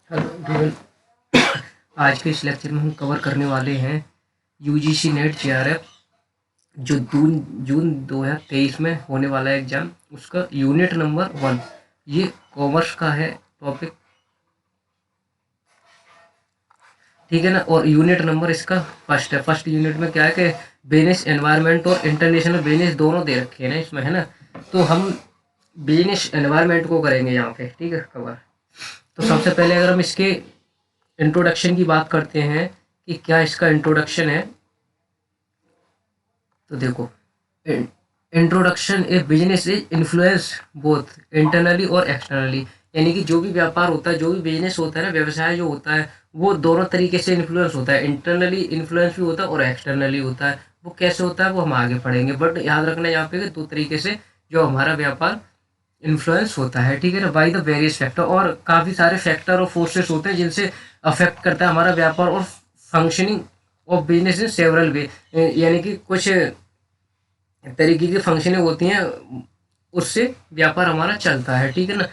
Hello everyone. आज के इस लेक्चर में हम कवर करने वाले हैं यूजीसी नेट जेआरएफ जो जून जून 2023 में होने वाला है एग्जाम, उसका यूनिट नंबर 1। ये कॉमर्स का है टॉपिक, ठीक है ना। और यूनिट नंबर इसका फर्स्ट है। फर्स्ट यूनिट में क्या है कि बिजनेस एनवायरनमेंट और इंटरनेशनल बिजनेस दोनों दे रखे हैं ना इसमें, है ना। तो हम बिजनेस एनवायरनमेंट को करेंगे यहाँ पे, ठीक है, कवर। तो सबसे पहले अगर हम इसके इंट्रोडक्शन की बात करते हैं कि क्या इसका इंट्रोडक्शन है, तो देखो, introduction A business is influence both internally और एक्सटर्नली। यानी कि जो भी व्यापार होता है, जो भी बिजनेस होता है ना, व्यवसाय जो होता है, वो दोनों तरीके से इन्फ्लुएंस होता है। इंटरनली इन्फ्लुएंस भी होता है और एक्सटर्नली होता है। वो कैसे होता है वो हम आगे पढ़ेंगे, बट याद रखना यहाँ पे कि दो तरीके से जो हमारा व्यापार इन्फ्लुएंस होता है, ठीक है ना, बाई द वेरियस फैक्टर। और काफ़ी सारे फैक्टर और फोर्सेस होते हैं जिनसे अफेक्ट करता है हमारा व्यापार और functioning of business in several way. यानी कि कुछ तरीके की फंक्शनिंग होती हैं, उससे व्यापार हमारा चलता है, ठीक है ना।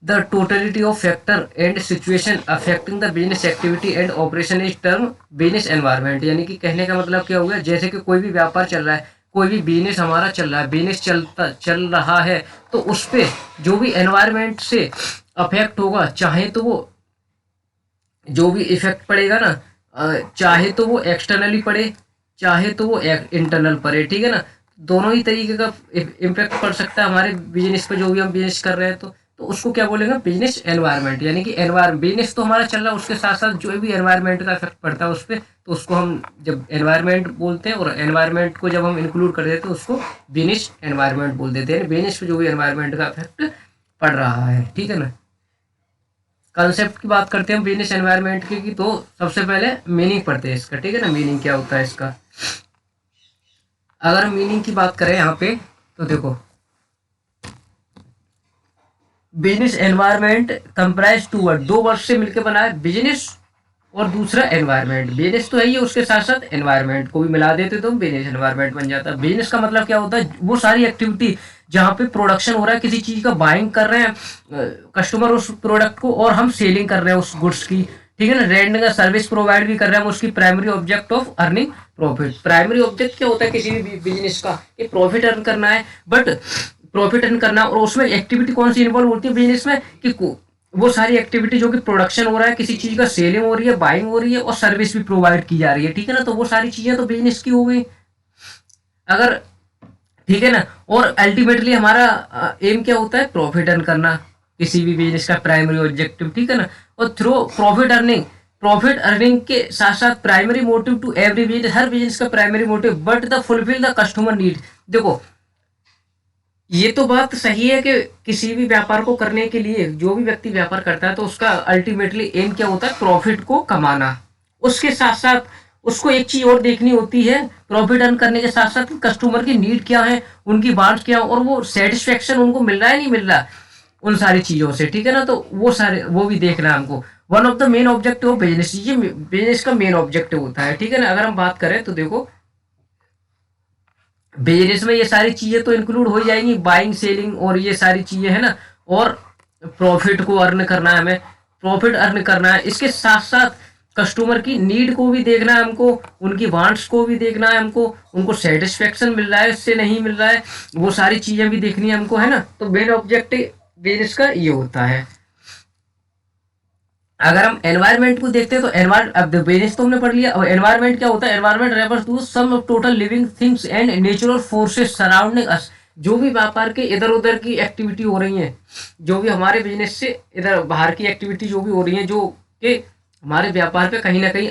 The totality of factor and situation affecting the business activity and operation is term business environment. यानी कि कहने का मतलब क्या हो गया, जैसे कि कोई भी व्यापार चल रहा है, कोई भी बिजनेस हमारा चल रहा है, बिजनेस चल रहा है, तो उस पर जो भी एनवायरनमेंट से अफेक्ट होगा, चाहे तो वो जो भी इफेक्ट पड़ेगा ना, चाहे तो वो एक्सटर्नली पड़े, चाहे तो वो इंटरनल पड़े, ठीक है ना। दोनों ही तरीके का इम्पैक्ट पड़ सकता है हमारे बिजनेस पे, जो भी हम बिजनेस कर रहे हैं। तो उसको क्या बोलेंगे, बिजनेस एनवायरनमेंट। यानी कि एनवायरमेंट, बिजनेस तो हमारा चल रहा है, उसके साथ साथ जो भी एनवायरनमेंट का इफेक्ट पड़ता है उस पर, तो उसको हम जब एनवायरनमेंट बोलते हैं, और एनवायरनमेंट को जब हम इंक्लूड कर देते हैं उसको बिजनेस एनवायरनमेंट बोल देते हैं। बिजनेस पे जो भी एनवायरनमेंट का इफेक्ट पड़ रहा है, ठीक है ना। कंसेप्ट की बात करते हैं बिजनेस एनवायरनमेंट की, तो सबसे पहले मीनिंग पढ़ते हैं इसका, ठीक है ना। मीनिंग क्या होता है इसका, अगर मीनिंग की बात करें यहाँ पे, तो देखो, business environment comprise to word, दो वर्ड से मिलकर बना है, बिजनेस और दूसरा एनवायरनमेंट। बिजनेस तो है ही, उसके साथ साथ एनवायरनमेंट को भी मिला देते तो बिजनेस एनवायरनमेंट बन जाता है। बिजनेस का मतलब क्या होता है, वो सारी एक्टिविटी जहाँ पे प्रोडक्शन हो रहा है, किसी चीज का बाइंग कर रहे हैं कस्टमर उस प्रोडक्ट को, और हम सेलिंग कर रहे हैं उस गुड्स की, ठीक है ना। रेंडर का सर्विस प्रोवाइड भी कर रहे हैं हम, उसकी primary object of earning profit. Primary object क्या होता है किसी भी बिजनेस का, कि प्रॉफिट अर्न करना है। बट प्रॉफिट अर्न करना, और उसमें एक्टिविटी कौन सी इन्वॉल्व होती है बिजनेस में, कि वो सारी एक्टिविटी जो कि प्रोडक्शन हो रहा है किसी चीज का, सेलिंग हो रही है, बाइंग हो रही है, और सर्विस भी प्रोवाइड की जा रही है, ठीक है ना। तो वो सारी चीजें तो बिजनेस की हो गई, अगर, ठीक है ना। और अल्टीमेटली हमारा एम क्या होता है, प्रॉफिट अर्न करना, किसी भी बिजनेस का प्राइमरी ऑब्जेक्टिव, ठीक है ना। और थ्रू प्रॉफिट अर्निंग के साथ साथ primary motive to every business, हर बिजनेस का primary motive, but the fulfil the customer need. देखो, ये तो बात सही है कि किसी भी व्यापार को करने के लिए जो भी व्यक्ति व्यापार करता है, तो उसका अल्टीमेटली एम क्या होता है, प्रॉफिट को कमाना। उसके साथ साथ उसको एक चीज और देखनी होती है, प्रॉफिट अर्न करने के साथ साथ कस्टमर की नीड क्या है, उनकी वांट्स क्या है, और वो सेटिस्फेक्शन उनको मिल रहा है नहीं मिल रहा उन सारी चीजों से, ठीक है ना। तो वो भी देखना है हमको। One of the main objective of business, ये बिजनेस का मेन ऑब्जेक्टिव होता है, ठीक है ना। अगर हम बात करें तो देखो, बिजनेस में ये सारी चीजें तो इंक्लूड हो जाएंगी, बाइंग सेलिंग और ये सारी चीजें, है ना। और प्रॉफिट को अर्न करना है हमें, प्रॉफिट अर्न करना है। इसके साथ साथ कस्टमर की नीड को भी देखना है हमको, उनकी वांट्स को भी देखना है हमको, उनको सेटिस्फेक्शन मिल रहा है, इससे नहीं मिल रहा है, वो सारी चीजें भी देखनी है हमको, है ना। तो मेन ऑब्जेक्टिव बिजनेस का ये होता है। अगर हम एनवायरनमेंट को देखते हैं तो एनवायरमेंट, अब बिजनेस तो हमने पढ़ लिया, अब एनवायरनमेंट क्या होता है, environment refers to sum total living things and natural forces surrounding us. जो भी व्यापार के इधर उधर की एक्टिविटी हो रही है, जो भी हमारे बिजनेस से इधर बाहर की एक्टिविटी जो भी हो रही है, जो कि हमारे व्यापार पे कहीं ना कहीं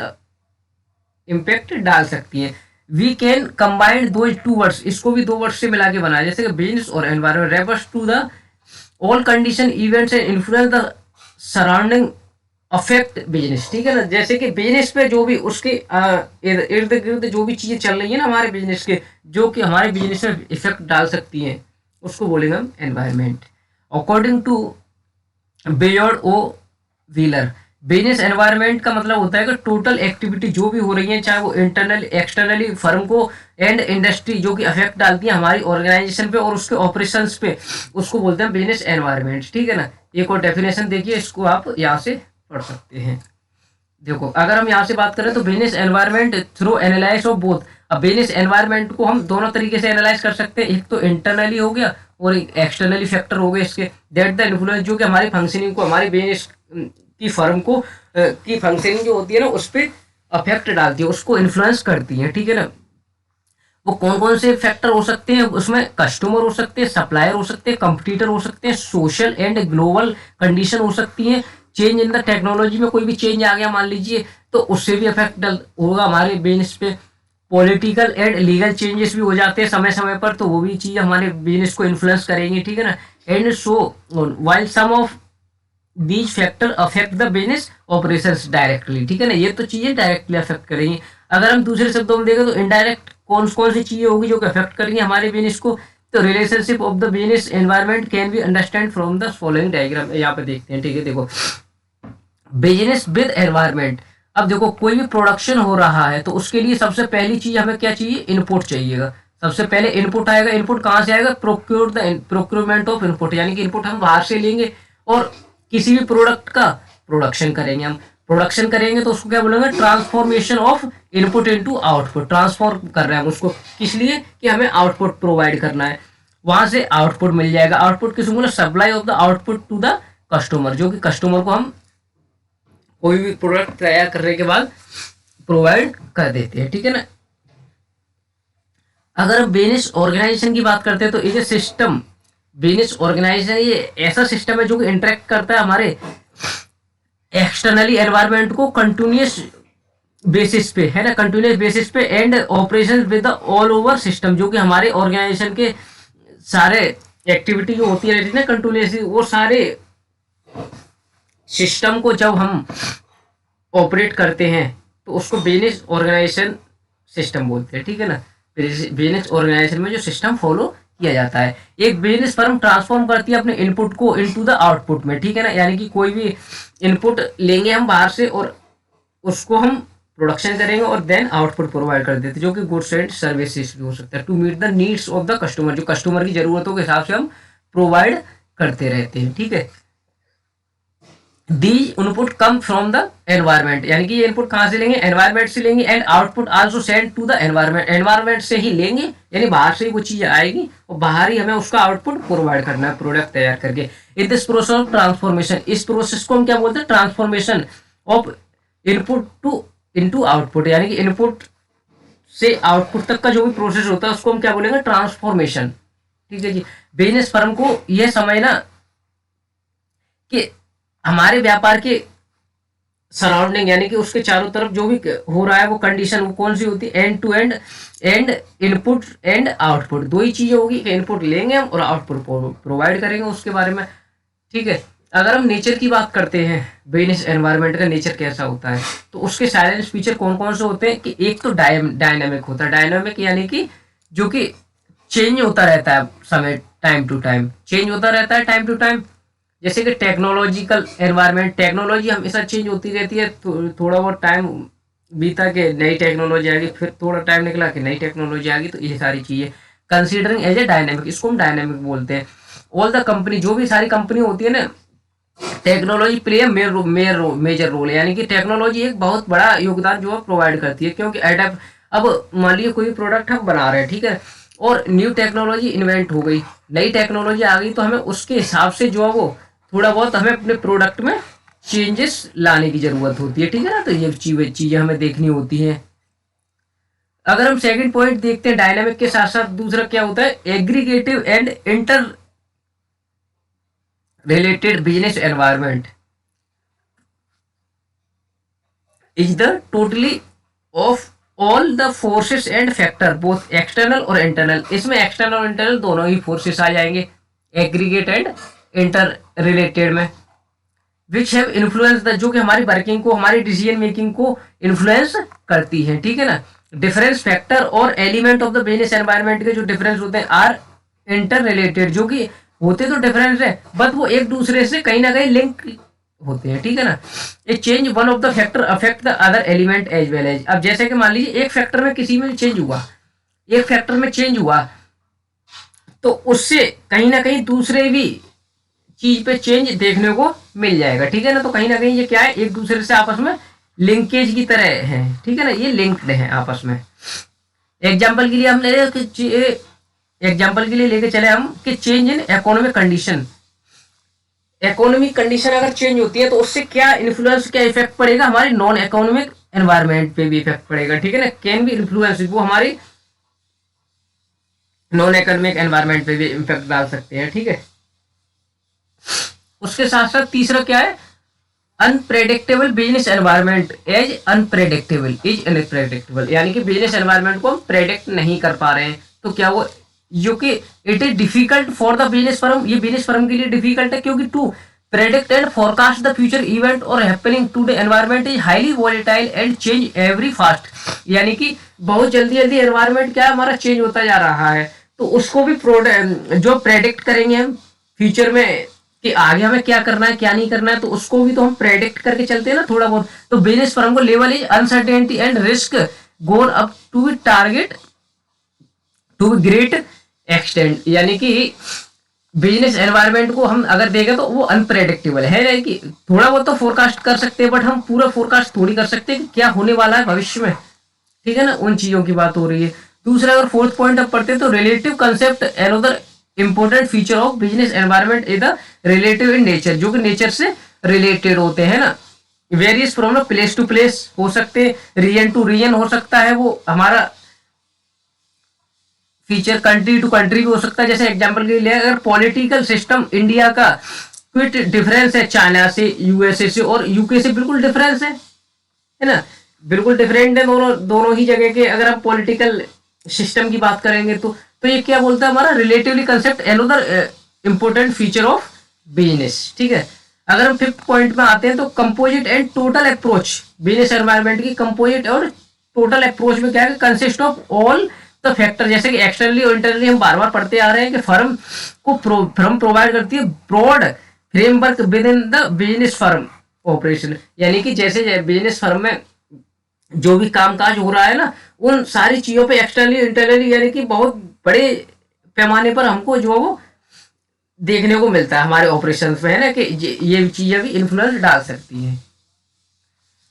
इम्पेक्ट डाल सकती है। वी कैन कंबाइन दो टू वर्ड्स, इसको भी दो वर्ड से मिला के बनाया, जैसे कि बिजनेस और environment refers to the all condition events and influence the surrounding affect business, ठीक है ना। जैसे कि बिजनेस पे जो भी उसके इर्द गिर्द जो भी चीजें चल रही है ना हमारे बिजनेस के, जो कि हमारे बिजनेस में इफेक्ट डाल सकती हैं, उसको बोलेंगे हम environment. According to Bayard O Wheeler, business environment का मतलब होता है कि टोटल एक्टिविटी जो भी हो रही है, चाहे वो इंटरनल एक्सटर्नली फर्म को एंड इंडस्ट्री जो कि अफेक्ट डालती है हमारी ऑर्गेनाइजेशन पे और उसके ऑपरेशंस पे, उसको बोलते हैं बिजनेस एनवायरनमेंट। ठीक है ना। एक और डेफिनेशन देखिए, इसको आप यहाँ से पढ़ सकते हैं। देखो, अगर हम यहाँ से बात करें तो business environment through analyse of both. अब बिजनेस एनवायरनमेंट को हम दोनों तरीके से एनालाइज कर सकते हैं, एक तो इंटरनली हो गया और एक एक्सटर्नली फैक्टर हो गए इसके, दैट द इन्फ्लुएंस जो कि हमारी फंक्शनिंग को, हमारी बिजनेस की फर्म को की फंक्शनिंग जो होती है ना उस पर अफेक्ट डालती है, उसको इन्फ्लुएंस करती है। ठीक है ना। वो कौन कौन से फैक्टर हो सकते हैं उसमें? कस्टमर हो सकते हैं, सप्लायर हो सकते हैं, कंपटीटर हो सकते हैं, सोशल एंड ग्लोबल कंडीशन हो सकती है, चेंज इन द टेक्नोलॉजी में कोई भी चेंज आ गया मान लीजिए तो उससे भी इफेक्ट होगा हमारे बिजनेस पे, पॉलिटिकल एंड लीगल चेंजेस भी हो जाते हैं समय समय पर, तो वो भी चीज़ हमारे बिजनेस को इन्फ्लुएंस करेंगी। ठीक है ना। And so while some of these factor affect the business operations directly. ठीक है ना। ये तो चीज़ें डायरेक्टली अफेक्ट करेंगी। अगर हम दूसरे शब्दों में देखें तो इनडायरेक्ट कौन कौन सी चीज़ें होगी जो कि अफेक्ट करेंगी हमारे बिजनेस को? तो relationship of the business environment can be understand from the following diagram, यहाँ पे देखते हैं। ठीक है। देखो, बिजनेस विद एनवायरनमेंट। अब देखो, कोई भी प्रोडक्शन हो रहा है तो उसके लिए सबसे पहली चीज हमें क्या चाहिए? इनपुट चाहिएगा। सबसे पहले इनपुट आएगा। इनपुट कहाँ से आएगा? प्रोक्योरमेंट ऑफ इनपुट, यानी कि इनपुट हम बाहर से लेंगे और किसी भी प्रोडक्ट का प्रोडक्शन करेंगे। हम प्रोडक्शन करेंगे तो उसको क्या बोलेंगे? Transformation of input into output. Transform कर रहे हैं हम उसको, किस लिए? कि हमें आउटपुट प्रोवाइड करना है। वहां से आउटपुट मिल जाएगा। आउटपुट किसको बोले? Supply of the output to the customer, जो कि कस्टमर को हम कोई भी प्रोडक्ट तैयार करने के बाद प्रोवाइड कर देते हैं। ठीक है ना। अगर हम बिजनेस ऑर्गेनाइजेशन की बात करते हैं तो ये सिस्टम, बिजनेस ऑर्गेनाइजेशन ये ऐसा सिस्टम है जो कि इंटरेक्ट करता है हमारे एक्सटर्नली एनवायरनमेंट को कंटिन्यूस बेसिस पे, है ना, कंटिन्यूस बेसिस पे, and operation with the all over system, जो कि हमारे ऑर्गेनाइजेशन के सारे एक्टिविटी जो होती रहती है ना कंटिन्यूसली, वो सारे सिस्टम को जब हम ऑपरेट करते हैं तो उसको बिजनेस ऑर्गेनाइजेशन सिस्टम बोलते हैं। ठीक है ना। बिजनेस ऑर्गेनाइजेशन में जो सिस्टम फॉलो किया जाता है, एक बिजनेस फर्म ट्रांसफॉर्म करती है अपने इनपुट को इनटू द आउटपुट में। ठीक है ना। यानी कि कोई भी इनपुट लेंगे हम बाहर से और उसको हम प्रोडक्शन करेंगे और देन आउटपुट प्रोवाइड कर देते हैं, जो कि गुड्स एंड सर्विसेज भी हो सकता है, to meet the needs of the customer, जो कस्टमर की जरूरतों के हिसाब से हम प्रोवाइड करते रहते हैं। ठीक है। These input come from the environment, यानी कि ये इनपुट कहाँ से लेंगे? एनवायरनमेंट से लेंगे। And output also send to the environment, environment से ही लेंगे, यानी बाहर से ही वो चीज आएगी और बाहर ही हमें उसका आउटपुट प्रोवाइड करना है प्रोडक्ट तैयार करके। In this process of transformation, इस प्रोसेस को हम क्या बोलते हैं? Transformation of input to into output, यानी कि इनपुट से आउटपुट तक का जो भी प्रोसेस होता है उसको हम क्या बोलेंगे? ट्रांसफॉर्मेशन। ठीक है जी। बिजनेस फर्म को यह समझना कि हमारे व्यापार के सराउंडिंग, यानी कि उसके चारों तरफ जो भी हो रहा है वो कंडीशन वो कौन सी होती है? End to end and input and output, दो ही चीजें होगी कि इनपुट लेंगे हम और आउटपुट प्रोवाइड करेंगे उसके बारे में। ठीक है। अगर हम नेचर की बात करते हैं, बिजनेस एनवायरनमेंट का नेचर कैसा होता है, तो उसके साइलेंस फीचर कौन कौन से होते हैं? कि एक तो डायनामिक होता है। डायनामिक यानी कि जो कि चेंज होता रहता है समय, टाइम टू टाइम चेंज होता रहता है टाइम टू टाइम। जैसे कि टेक्नोलॉजिकल एनवायरनमेंट, टेक्नोलॉजी हमेशा चेंज होती रहती है, थोड़ा बहुत टाइम बीता के नई टेक्नोलॉजी आ गई, फिर थोड़ा टाइम निकला कि नई टेक्नोलॉजी आ गई, तो ये सारी चीज़ें कंसीडरिंग एज ए डायनेमिक, इसको हम डायनेमिक बोलते हैं। ऑल द कंपनी, जो भी सारी कंपनी होती है ना, टेक्नोलॉजी प्ले मेजर रोल है, यानी कि टेक्नोलॉजी एक बहुत बड़ा योगदान जो है प्रोवाइड करती है, क्योंकि एडेप्ट, अब मान लीजिए कोई प्रोडक्ट हम बना रहे हैं, ठीक है, और न्यू टेक्नोलॉजी इन्वेंट हो गई, नई टेक्नोलॉजी आ गई, तो हमें उसके हिसाब से जो है वो थोड़ा बहुत हमें अपने प्रोडक्ट में चेंजेस लाने की जरूरत होती है। ठीक है ना। तो ये चीजें हमें देखनी होती हैं। अगर हम सेकंड पॉइंट देखते हैं, डायनामिक के साथ साथ दूसरा क्या होता है? Aggregative and inter related business environment is the totally off all the forces and factor, both external और इंटरनल। इसमें एक्सटर्नल और इंटरनल दोनों ही फोर्सेस आ जाएंगे एग्रीगेट एंड इंटर रिलेटेड में, विच हैव इन्फ्लुएंस द, जो कि हमारी वर्किंग को, हमारी डिसीजन मेकिंग को इन्फ्लुएंस करती है। ठीक है ना। डिफरेंस फैक्टर और element of the business environment के जो डिफरेंस होते हैं आर इंटर रिलेटेड, जो कि होते तो डिफरेंस है बट वो एक दूसरे से कहीं ना कहीं लिंक होते हैं, ठीक है ना। A change one of the factor affect the other element as well as. अब जैसे कि मान लीजिए एक फैक्टर में किसी में चेंज हुआ, एक फैक्टर में चेंज हुआ, तो उससे कहीं ना कहीं दूसरे भी चीज पे चेंज देखने को मिल जाएगा, ठीक है ना। तो कहीं ना कहीं ये क्या है, एक दूसरे से आपस में लिंकेज की तरह है, ठीक है ना, ये लिंक्ड है आपस में। एग्जाम्पल के लिए हम ले एग्जाम्पल के लिए लेके चले हम कि change in economic condition. Economic condition अगर चेंज होती है तो उससे क्या इन्फ्लुएंस, क्या इफेक्ट पड़ेगा, हमारे नॉन इकोनॉमिक एनवायरमेंट पे भी इफेक्ट पड़ेगा, ठीक है ना। कैन भी इन्फ्लुएंस, वो हमारी नॉन इकोनॉमिक एनवायरमेंट पे भी इम्पैक्ट डाल सकते हैं, ठीक है। उसके साथ साथ तीसरा क्या है, unpredictable business environment is unpredictable, यानी कि बिजनेस एनवायरनमेंट को हम प्रेडिक्ट नहीं कर पा रहे हैं, तो क्या वो, जो कि it is difficult for the business firm, ये बिजनेस फर्म के लिए डिफिकल्ट है, क्योंकि to predict and forecast the future event और happening to the environment is highly volatile and change every fast, यानी कि बहुत जल्दी जल्दी एनवायरनमेंट क्या है हमारा चेंज होता जा रहा है, तो उसको भी जो प्रेडिक्ट करेंगे हम फ्यूचर में कि आगे हमें क्या करना है क्या नहीं करना है, तो उसको भी तो हम प्रेडिक्ट करके चलते हैं ना थोड़ा बहुत। तो बिजनेस फर्म को level is uncertainty and risk gone up to be target to be great extend, यानी कि बिजनेस एनवायरनमेंट को हम अगर देखें तो वो अनप्रेडिक्टेबल है कि थोड़ा बहुत तो फोरकास्ट कर सकते हैं, बट हम पूरा फोरकास्ट थोड़ी कर सकते हैं कि क्या होने वाला है भविष्य में, ठीक है ना, उन चीजों की बात हो रही है। दूसरा अगर फोर्थ पॉइंट अब पढ़ते हैं तो relative concept another important feature of business environment is the relative in nature, जो कि नेचर से रिलेटेड होते हैं ना। Various from place to place हो सकते, रीजन टू रीजन हो सकता है वो हमारा फीचर, कंट्री टू कंट्री भी हो सकता है। जैसे एग्जांपल के लिए अगर पॉलिटिकल सिस्टम इंडिया का क्विट डिफरेंस है चाइना से, यूएसए से और यूके से, बिल्कुल डिफरेंस है ना, बिल्कुल डिफरेंट है दोनों दोनों ही जगह के। अगर हम पॉलिटिकल सिस्टम की बात करेंगे तो ये क्या बोलता है हमारा relatively concept another important feature of business, ठीक है। अगर हम फिफ्थ पॉइंट में आते हैं तो composite and total approach, business environment की कंपोजिट और टोटल अप्रोच में क्या है, consist of all the factor, जैसे कि एक्सटर्नली और इंटरनली हम बार बार पढ़ते आ रहे हैं कि फर्म प्रोवाइड करती है broad framework within the business firm operation, यानी कि जैसे बिजनेस फर्म में जो भी कामकाज हो रहा है ना, उन सारी चीजों पे एक्सटर्नली इंटरनली यानी कि बहुत बड़े पैमाने पर हमको जो वो देखने को मिलता है हमारे ऑपरेशन में, है ना, कि ये चीजें भी इन्फ्लुएंस डाल सकती हैं।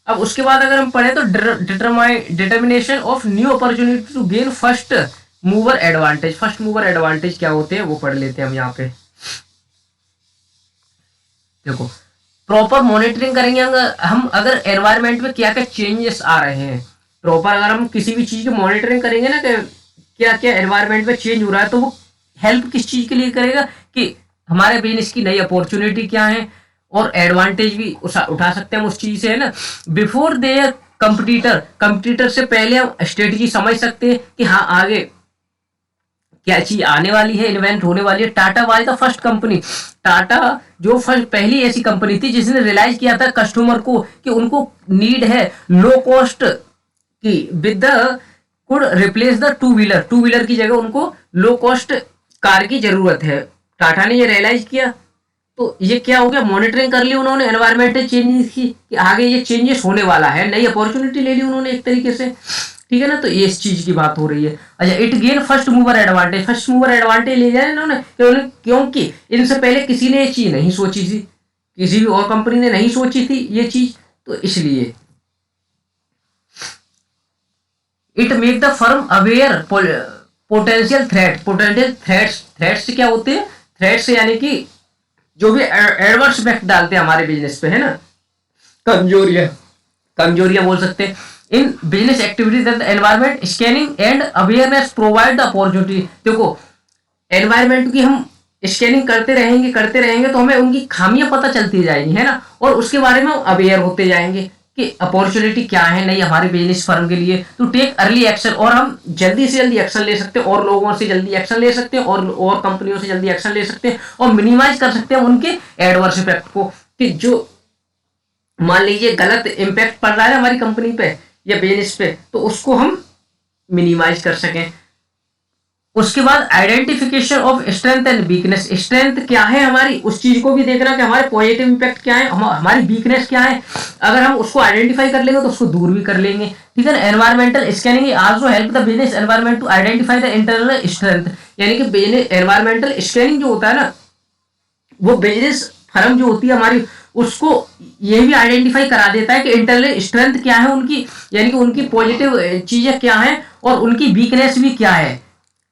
अब उसके बाद अगर हम पढ़े तो determination of new opportunity to gain first mover advantage. First mover advantage क्या होते हैं वो पढ़ लेते हैं हम यहाँ पे। देखो, प्रॉपर मॉनिटरिंग करेंगे हम अगर एनवायरनमेंट में क्या क्या चेंजेस आ रहे हैं, प्रॉपर अगर हम किसी भी चीज की मॉनिटरिंग करेंगे ना कि क्या क्या एनवायरनमेंट में चेंज हो रहा है, तो वो हेल्प किस चीज के लिए करेगा कि हमारे बिजनेस की नई अपॉर्चुनिटी क्या है और एडवांटेज भी उठा सकते हैं हम उस चीज से, है ना। बिफोर देयर कंपटीटर से पहले हम स्ट्रेटेजी समझ सकते हैं कि हाँ आगे क्या चीज आने वाली है, इन्वेंट होने वाली है। Tata was the first company, Tata जो फर्स्ट पहली ऐसी कंपनी थी जिसने रियलाइज किया था कस्टमर को कि उनको नीड है लो कॉस्ट की with the could replace the two wheeler की जगह उनको लो कॉस्ट कार की जरूरत है। टाटा ने ये रियलाइज किया, तो ये क्या हो गया, मॉनिटरिंग कर ली उन्होंने एनवायरमेंटल चेंजेस की कि आगे ये चेंजेस होने वाला है, नई अपॉर्चुनिटी ले ली उन्होंने एक तरीके से, ठीक है ना। तो ये इस चीज की बात हो रही है। अच्छा, it gain first mover advantage, first mover advantage ले जाए इन्होंने क्योंकि इनसे पहले किसी ने ये चीज नहीं सोची थी, किसी भी और कंपनी ने नहीं सोची थी ये चीज, तो इसलिए it make the firm aware potential threats क्या होते हैं, थ्रेट्स यानी कि जो भी एडवर्स इफेक्ट डालते हैं हमारे बिजनेस पे, है ना, कमजोरियां बोल सकते हैं। In business activities environment scanning and awareness provide the opportunity. देखो, एनवायरमेंट की हम स्कैनिंग करते रहेंगे तो हमें उनकी खामियां पता चलती जाएंगी, है ना, और उसके बारे में अवेयर होते जाएंगे कि अपॉर्चुनिटी क्या है नहीं हमारे बिजनेस फर्म के लिए, टू टेक अर्ली एक्शन, और हम जल्दी से जल्दी एक्शन ले सकते हैं और लोगों से जल्दी एक्शन ले सकते हैं और कंपनियों से जल्दी एक्शन ले सकते हैं और मिनिमाइज कर सकते हैं उनके एडवर्स इफेक्ट को, कि जो मान लीजिए गलत इम्पैक्ट पड़ रहा है हमारी कंपनी पे या बिजनेस पे, तो उसको हम मिनिमाइज कर सकें। उसके बाद identification of strength and weakness, strength क्या है हमारी, उस चीज को भी देखना कि हमारे पॉजिटिव इंपैक्ट क्या है, हमारी वीकनेस क्या है। अगर हम उसको आइडेंटिफाई कर लेंगे तो उसको दूर भी कर लेंगे, ठीक है ना। Environmental scanning also help the business environment to identify the internal strength, यानी कि बिजनेस एनवायरमेंटल स्कैनिंग जो होता है ना, वो बिजनेस फर्म जो होती है हमारी, उसको ये भी आइडेंटिफाई करा देता है कि इंटरनल स्ट्रेंथ क्या है उनकी, यानी कि उनकी पॉजिटिव चीजें क्या है और उनकी वीकनेस भी क्या है,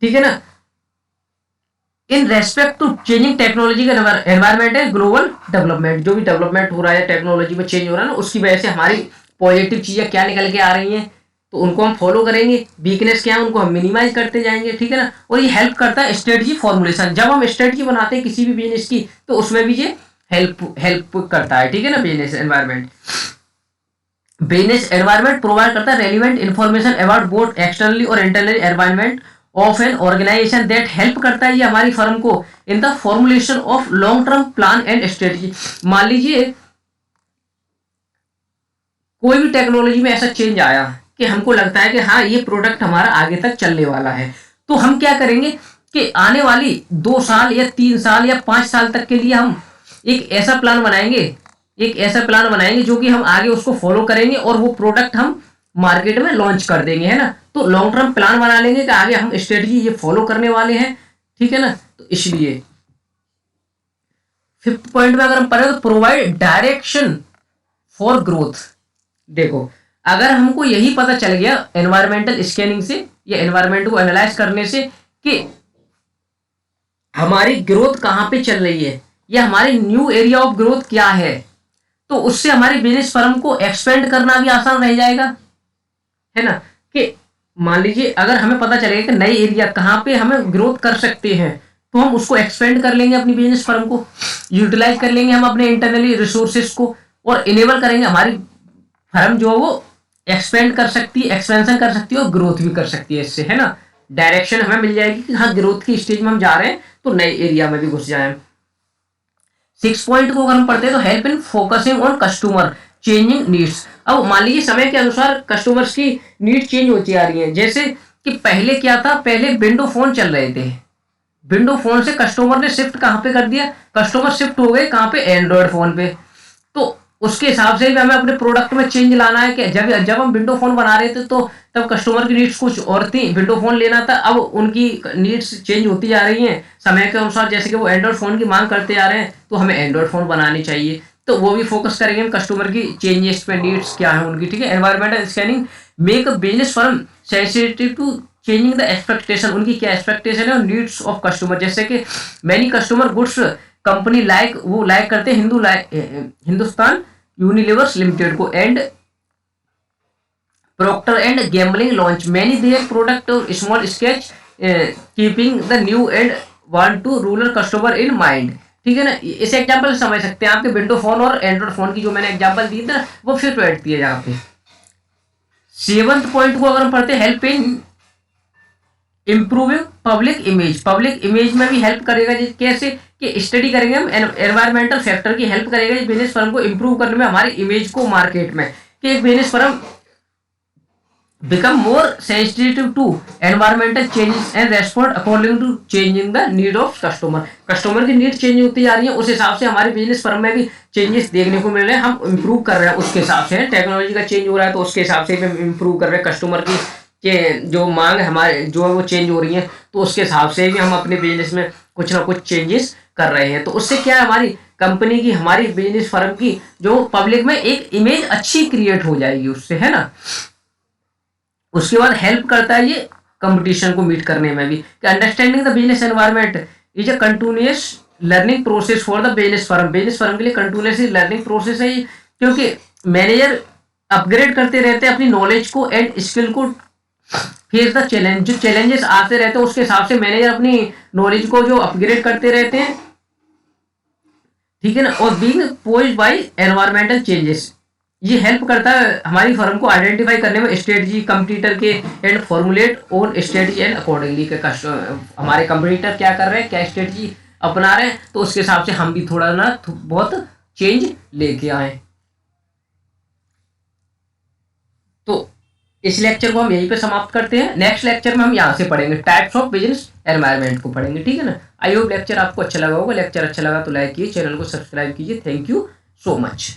ठीक है ना। In respect to changing technology का एनवायरमेंट है ग्लोबल डेवलपमेंट, जो भी डेवलपमेंट हो रहा है टेक्नोलॉजी में चेंज हो रहा है ना, उसकी वजह से हमारी पॉजिटिव चीजें क्या निकल के आ रही हैं, तो उनको हम फॉलो करेंगे। वीकनेस क्या है उनको हम मिनिमाइज करते जाएंगे, ठीक है ना। और ये हेल्प करता है स्ट्रेटजी फॉर्मुलेशन, जब हम स्ट्रेटजी बनाते हैं किसी भी बिजनेस की तो उसमें भी ये हेल्प हेल्प करता है, ठीक है ना। Business environment, business environment provide करता है relevant information about both externally और internally environment of an organisation, that help करता है ये हमारी फर्म को in the formulation of long term plan and strategy. मान लीजिए कोई भी टेक्नोलॉजी में ऐसा चेंज आया कि हमको लगता है कि हाँ ये प्रोडक्ट हमारा आगे तक चलने वाला है, तो हम क्या करेंगे कि आने वाली 2 साल या 3 साल या 5 साल तक के लिए हम एक ऐसा प्लान बनाएंगे, एक ऐसा प्लान बनाएंगे जो कि हम आगे उसको फॉलो करेंगे और वो प्रोडक्ट हम मार्केट में लॉन्च कर देंगे, है ना। तो लॉन्ग टर्म प्लान बना लेंगे कि आगे हम स्ट्रेटजी ये फॉलो करने वाले हैं, ठीक है ना। तो इसलिए फिफ्थ पॉइंट में अगर हम पढ़े तो प्रोवाइड डायरेक्शन फॉर ग्रोथ। देखो, अगर हमको यही पता चल गया एनवायरमेंटल स्कैनिंग से या एनवायरमेंट को एनालाइज करने से कि हमारी ग्रोथ कहाँ पे चल रही है या हमारी न्यू एरिया ऑफ ग्रोथ क्या है, तो उससे हमारी बिजनेस फर्म को एक्सपेंड करना भी आसान रह जाएगा, है ना। कि मान लीजिए अगर हमें पता चलेगा कि नई एरिया कहाँ पे हमें ग्रोथ कर सकते हैं, तो हम उसको एक्सपेंड कर लेंगे, अपनी बिजनेस फर्म को यूटिलाइज कर लेंगे हम अपने इंटरनली रिसोर्सेज को, और इनेबल करेंगे हमारी फर्म जो है वो एक्सपेंड कर सकती है, एक्सपेंशन कर सकती है और ग्रोथ भी कर सकती है इससे, है ना। डायरेक्शन हमें मिल जाएगी कि हाँ ग्रोथ की स्टेज में हम जा रहे हैं तो नए एरिया में भी घुस जाए। 6 पॉइंट को अगर हम पढ़ते हैं तो help in focusing on customer changing needs. अब मान लीजिए समय के अनुसार कस्टमर्स की नीड चेंज होती आ रही है, जैसे कि पहले क्या था, पहले विंडो फोन चल रहे थे, विंडो फोन से कस्टमर ने शिफ्ट कहाँ पे कर दिया, कस्टमर शिफ्ट हो गए कहाँ पे, एंड्रॉयड फोन पे। तो उसके हिसाब से भी हमें अपने प्रोडक्ट में चेंज लाना है कि जब जब हम विंडो फोन बना रहे थे तो तब कस्टमर की नीड्स कुछ और थी, विंडो फोन लेना था, अब उनकी नीड्स चेंज होती जा रही हैं समय के अनुसार, जैसे कि वो एंड्रॉयड फोन की मांग करते जा रहे हैं तो हमें एंड्रॉयड फोन बनानी चाहिए। तो वो भी फोकस करेंगे हम कस्टमर की चेंजेस पे, नीड्स क्या है उनकी, ठीक है। Environmental scanning make a business firm sensitive to changing the expectation, उनकी क्या एक्सपेक्टेशन है और नीड्स ऑफ कस्टमर, जैसे कि many customer goods company like, वो लाइक करते हैं हिंदुस्तान यूनिलीवर्स लिमिटेड को and Procter and Gambling launch many their product और small sketch keeping the new and want to rural customer in mind, ठीक है ना। इस एग्जांपल से समझ सकते हैं आपके विंडो फोन और एंड्रॉइड फोन की जो मैंने एग्जांपल दी था वो फिर बैठती है यहाँ पे। 7th पॉइंट को अगर हम पढ़ते हैं help in improving public image, public image में भी हेल्प करेगा कैसे, कि स्टडी करेंगे हम एनवायरमेंटल फैक्टर की हेल्प करेगा बिजनेस फर्म को इम्प्रूव करने में हमारी इमेज को मार्केट में, कि एक business firm become more sensitive to environmental changes and respond according to changing the need of customer, customer की नीड चेंज होती जा रही है, उस हिसाब से हमारी बिजनेस फर्म में भी चेंजेस देखने को मिल रहे हैं, हम इम्प्रूव कर रहे हैं उसके हिसाब से, टेक्नोलॉजी का चेंज हो रहा है तो उसके हिसाब से भी हम इम्प्रूव कर रहे हैं, कस्टमर की के जो मांग हमारे जो है वो चेंज हो रही है तो उसके हिसाब से भी हम अपने बिजनेस में कुछ ना कुछ चेंजेस कर रहे हैं। तो उससे क्या है, हमारी कंपनी की, हमारी बिजनेस फर्म की जो पब्लिक में एक इमेज अच्छी क्रिएट हो जाएगी उससे, है ना। उसके बाद हेल्प करता है ये कंपटीशन को मीट करने में भी, कि understanding the business environment is a continuous learning process for the business firm के लिए कंटिन्यूअस लर्निंग प्रोसेस है ये, क्योंकि मैनेजर अपग्रेड करते रहते हैं अपनी नॉलेज को एंड स्किल को, फेस द चैलेंज, जो चैलेंजेस आते रहते हैं उसके हिसाब से मैनेजर अपनी नॉलेज को जो अपग्रेड करते रहते हैं, ठीक है ना। और being posed bye environmental changes, ये हेल्प करता है हमारी फर्म को आइडेंटिफाई करने में स्ट्रेटजी कंपटीटर के and formulate own strategy and accordingly के हमारे कंपटीटर क्या कर रहे हैं, क्या स्ट्रेटजी अपना रहे हैं, तो उसके हिसाब से हम भी थोड़ा ना बहुत चेंज लेके आए। तो इस लेक्चर को हम यहीं पे समाप्त करते हैं। नेक्स्ट लेक्चर में हम यहाँ से पढ़ेंगे टाइप्स ऑफ बिजनेस एनवायरनमेंट को पढ़ेंगे, ठीक है ना। आई होप लेक्चर आपको अच्छा लगा होगा। लेक्चर अच्छा लगा तो लाइक कीजिए, चैनल को सब्सक्राइब कीजिए। Thank you so much.